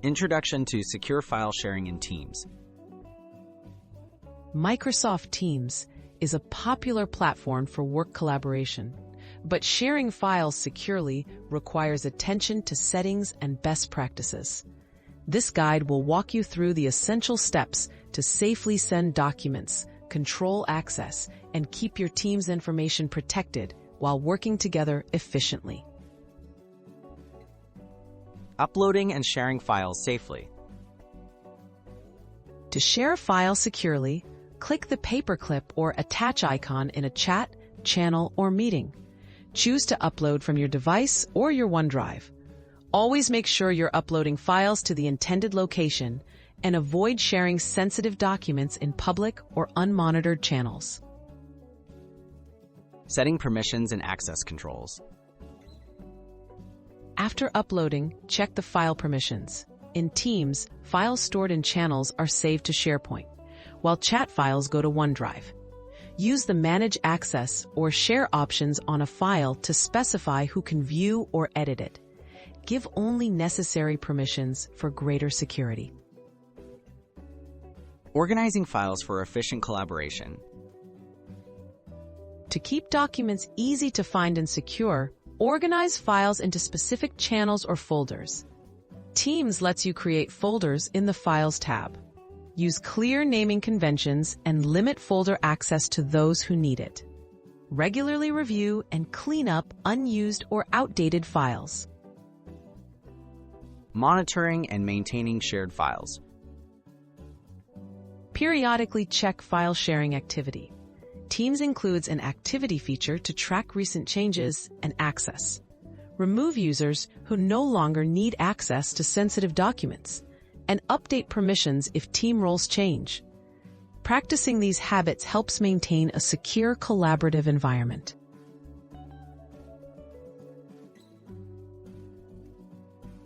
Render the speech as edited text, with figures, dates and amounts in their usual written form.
Introduction to Secure File Sharing in Teams. Microsoft Teams is a popular platform for work collaboration, but sharing files securely requires attention to settings and best practices. This guide will walk you through the essential steps to safely send documents, control access, and keep your team's information protected while working together efficiently. Uploading and sharing files safely. To share a file securely, click the paperclip or attach icon in a chat, channel, or meeting. Choose to upload from your device or your OneDrive. Always make sure you're uploading files to the intended location and avoid sharing sensitive documents in public or unmonitored channels. Setting permissions and access controls. After uploading, check the file permissions. In Teams, files stored in channels are saved to SharePoint, while chat files go to OneDrive. Use the Manage Access or Share options on a file to specify who can view or edit it. Give only necessary permissions for greater security. Organizing files for efficient collaboration. To keep documents easy to find and secure, organize files into specific channels or folders. Teams lets you create folders in the Files tab. Use clear naming conventions and limit folder access to those who need it. Regularly review and clean up unused or outdated files. Monitoring and maintaining shared files. Periodically check file sharing activity. Teams includes an activity feature to track recent changes and access. Remove users who no longer need access to sensitive documents, and update permissions if team roles change. Practicing these habits helps maintain a secure collaborative environment.